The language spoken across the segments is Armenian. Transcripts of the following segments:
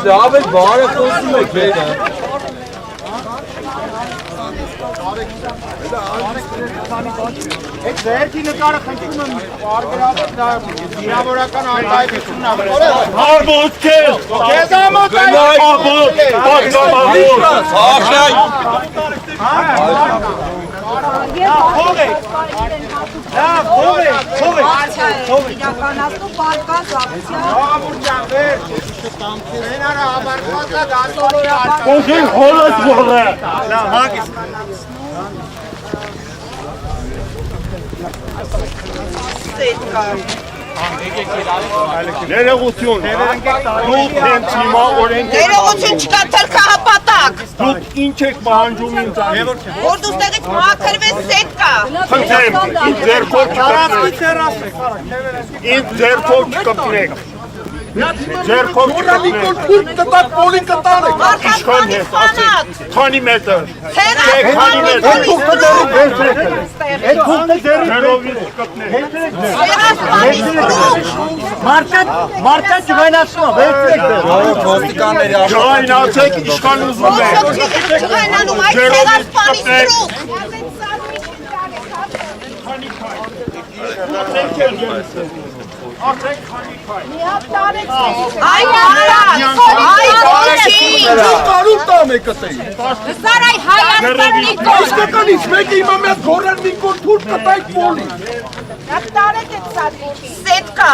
David Barra koştum bekledi. Ek zehir ki nıkarı kaçırmam. Dinamorakan antaydıksın abi. Arbut kes! Kes ama Arbut! Baklava arbut! Aşağı. Իրականացնում բարգված ակցիա Ոսին հոլըց ողը! Ներողություն, դուք հենց հիմա օրենք եք ներողություն չկա թրքահապատակ Դուք ինչ եք պահանջում ինձ անիվ որ դու ստեղից մաքրվես սետկա Խնդրեմ, ինձ ձերքով չկպնեք Ինձ ձերքով չկպնեք Ձերքով չկպնեք Իշխան հետ, ասեք, քանի մետր Քանի մետր Այդ քուլտը ձերքովից չկպնեք Marka çuvaynasına verdik. Ոստիկանների Ջայնացեք իշխան ուզում է Չղայնանում այդ տեղած պանից դրուկ Արդեք քանի քայլ Այ մարած, այ ոչի Կարու տամ է կտեի։ Սարայ Հայաստանի կոչ Իսկականից մեկը հիմա մեծ գորան մի կոր թուր կտայք պոլի։ Նապտարեք էտ սատվիքի Սետկա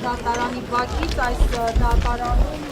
Դատարանի բակից այս դատարանում